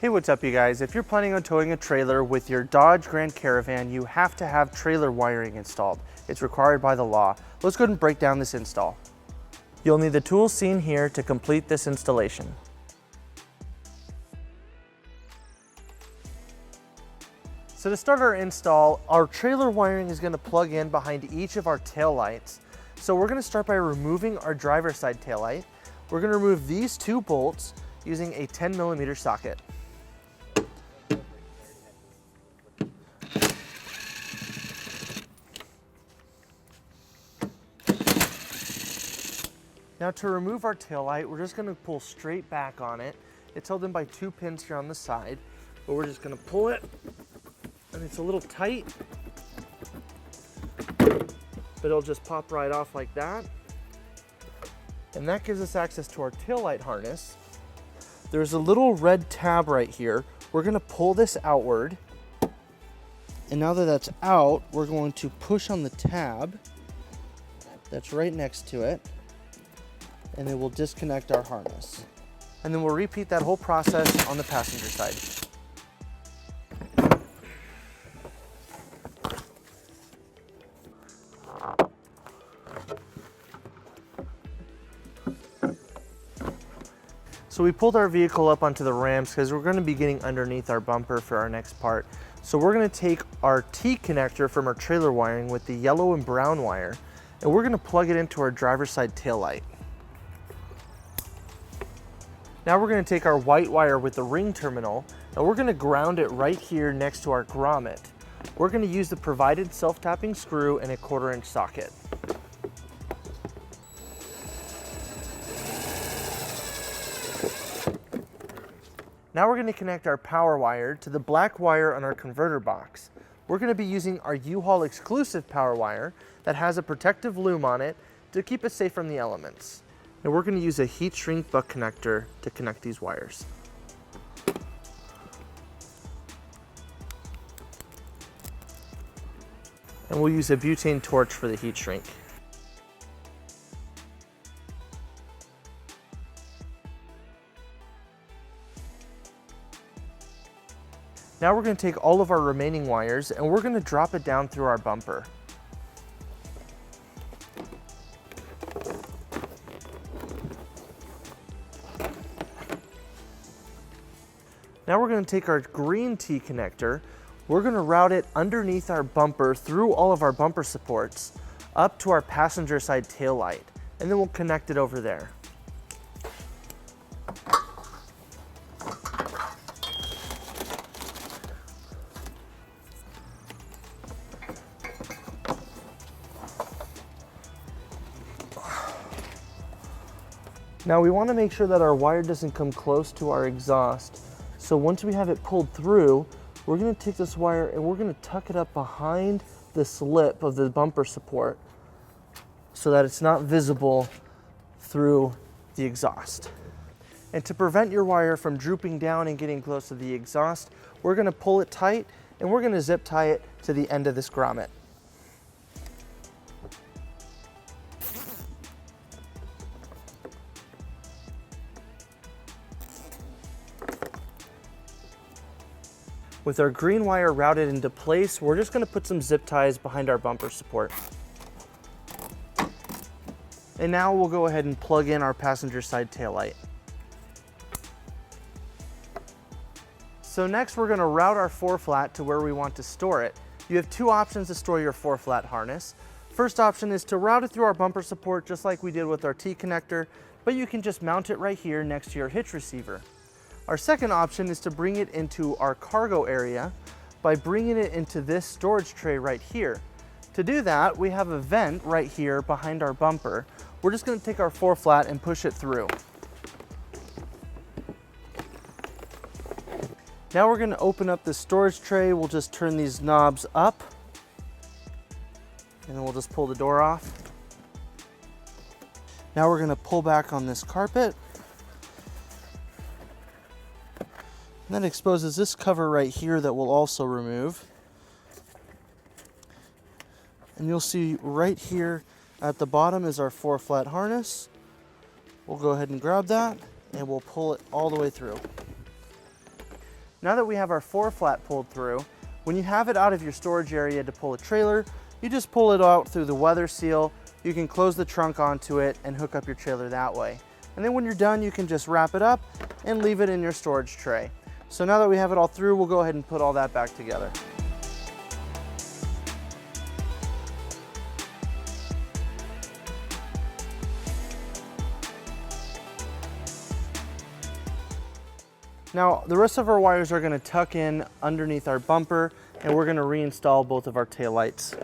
Hey, what's up you guys? If you're planning on towing a trailer with your Dodge Grand Caravan, you have to have trailer wiring installed. It's required by the law. Let's go ahead and break down this install. You'll need the tools seen here to complete this installation. So to start our install, our trailer wiring is going to plug in behind each of our tail lights. So we're going to start by removing our driver's side tail light. We're going to remove these two bolts using a 10mm socket. Now to remove our tail light, we're just going to pull straight back on it. It's held in by two pins here on the side, but we're just going to pull it, and it's a little tight, but it'll just pop right off like that. And that gives us access to our tail light harness. There's a little red tab right here. We're going to pull this outward, and now that that's out, we're going to push on the tab that's right next to it, and then we'll disconnect our harness. And then we'll repeat that whole process on the passenger side. So we pulled our vehicle up onto the ramps because we're going to be getting underneath our bumper for our next part. So we're going to take our T connector from our trailer wiring with the yellow and brown wire, and we're going to plug it into our driver's side tail light. Now we're going to take our white wire with the ring terminal, and we're going to ground it right here next to our grommet. We're going to use the provided self-tapping screw and a 1/4-inch socket. Now we're going to connect our power wire to the black wire on our converter box. We're going to be using our U-Haul exclusive power wire that has a protective loom on it to keep it safe from the elements. And we're going to use a heat shrink butt connector to connect these wires. And we'll use a butane torch for the heat shrink. Now we're going to take all of our remaining wires and we're going to drop it down through our bumper. Now we're going to take our green T connector, we're going to route it underneath our bumper through all of our bumper supports up to our passenger side tail light, and then we'll connect it over there. Now we want to make sure that our wire doesn't come close to our exhaust. So once we have it pulled through, we're going to take this wire and we're going to tuck it up behind the slip of the bumper support so that it's not visible through the exhaust. And to prevent your wire from drooping down and getting close to the exhaust, we're going to pull it tight and we're going to zip tie it to the end of this grommet. With our green wire routed into place, we're just going to put some zip ties behind our bumper support. And now we'll go ahead and plug in our passenger side tail light. So next we're going to route our 4-flat to where we want to store it. You have two options to store your 4-flat harness. First option is to route it through our bumper support just like we did with our T connector, but you can just mount it right here next to your hitch receiver. Our second option is to bring it into our cargo area by bringing it into this storage tray right here. To do that, we have a vent right here behind our bumper. We're just going to take our 4-flat and push it through. Now we're going to open up the storage tray. We'll just turn these knobs up, and then we'll just pull the door off. Now we're going to pull back on this carpet. And that exposes this cover right here that we'll also remove. And you'll see right here at the bottom is our 4-flat harness. We'll go ahead and grab that and we'll pull it all the way through. Now that we have our 4-flat pulled through, when you have it out of your storage area to pull a trailer, you just pull it out through the weather seal. You can close the trunk onto it and hook up your trailer that way. And then when you're done, you can just wrap it up and leave it in your storage tray. So now that we have it all through, we'll go ahead and put all that back together. Now, the rest of our wires are going to tuck in underneath our bumper, and we're going to reinstall both of our taillights.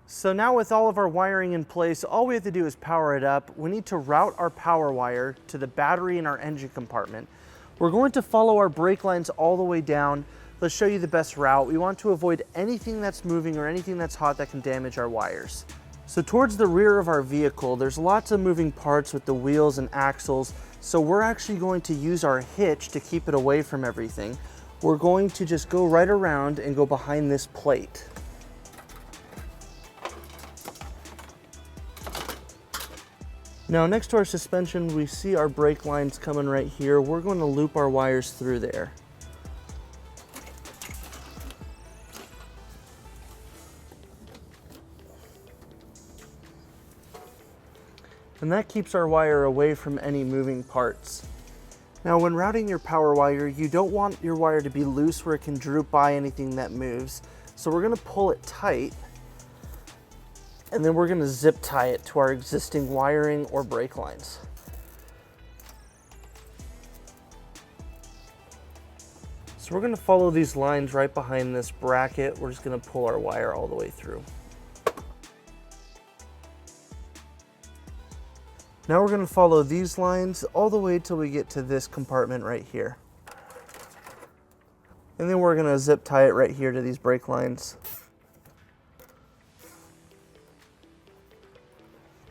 So now with all of our wiring in place, all we have to do is power it up. We need to route our power wire to the battery in our engine compartment. We're going to follow our brake lines all the way down. Let's show you the best route. We want to avoid anything that's moving or anything that's hot that can damage our wires. So towards the rear of our vehicle, there's lots of moving parts with the wheels and axles. So we're actually going to use our hitch to keep it away from everything. We're going to just go right around and go behind this plate. Now next to our suspension, we see our brake lines coming right here. We're going to loop our wires through there. And that keeps our wire away from any moving parts. Now when routing your power wire, you don't want your wire to be loose where it can droop by anything that moves. So we're going to pull it tight, and then we're going to zip tie it to our existing wiring or brake lines. So we're going to follow these lines right behind this bracket. We're just going to pull our wire all the way through. Now we're going to follow these lines all the way till we get to this compartment right here. And then we're going to zip tie it right here to these brake lines.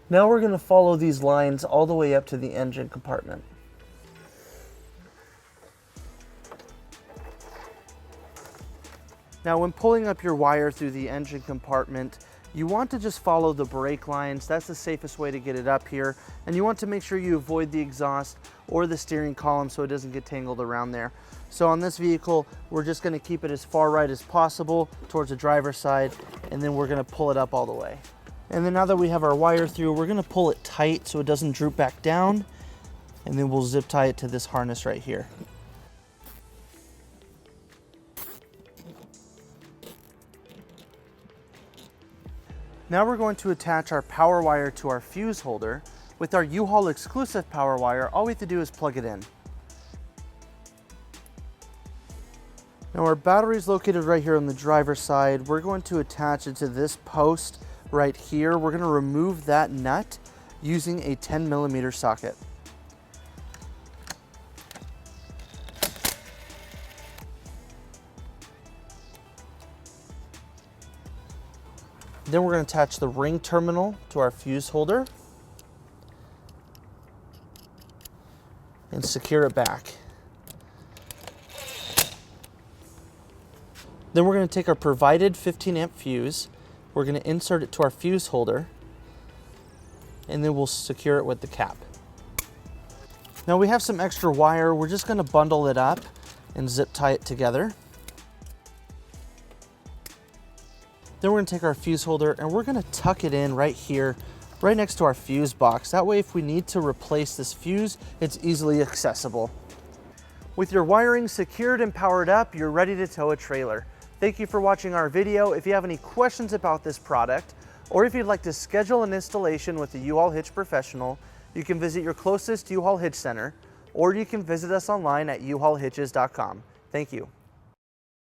Now we're going to follow these lines all the way up to the engine compartment. Now when pulling up your wire through the engine compartment, you want to just follow the brake lines. That's the safest way to get it up here. And you want to make sure you avoid the exhaust or the steering column so it doesn't get tangled around there. So on this vehicle, we're just going to keep it as far right as possible towards the driver's side, and then we're going to pull it up all the way. And then now that we have our wire through, we're going to pull it tight so it doesn't droop back down, and then we'll zip tie it to this harness right here. Now we're going to attach our power wire to our fuse holder. With our U-Haul exclusive power wire, all we have to do is plug it in. Now our battery is located right here on the driver's side. We're going to attach it to this post right here. We're going to remove that nut using a 10mm socket. Then we're going to attach the ring terminal to our fuse holder and secure it back. Then we're going to take our provided 15-amp fuse, we're going to insert it to our fuse holder, and then we'll secure it with the cap. Now we have some extra wire. We're just going to bundle it up and zip tie it together. Then we're going to take our fuse holder and we're going to tuck it in right here, right next to our fuse box. That way if we need to replace this fuse, it's easily accessible. With your wiring secured and powered up, you're ready to tow a trailer. Thank you for watching our video. If you have any questions about this product, or if you'd like to schedule an installation with a U-Haul Hitch professional, you can visit your closest U-Haul Hitch center, or you can visit us online at uhaulhitches.com. Thank you.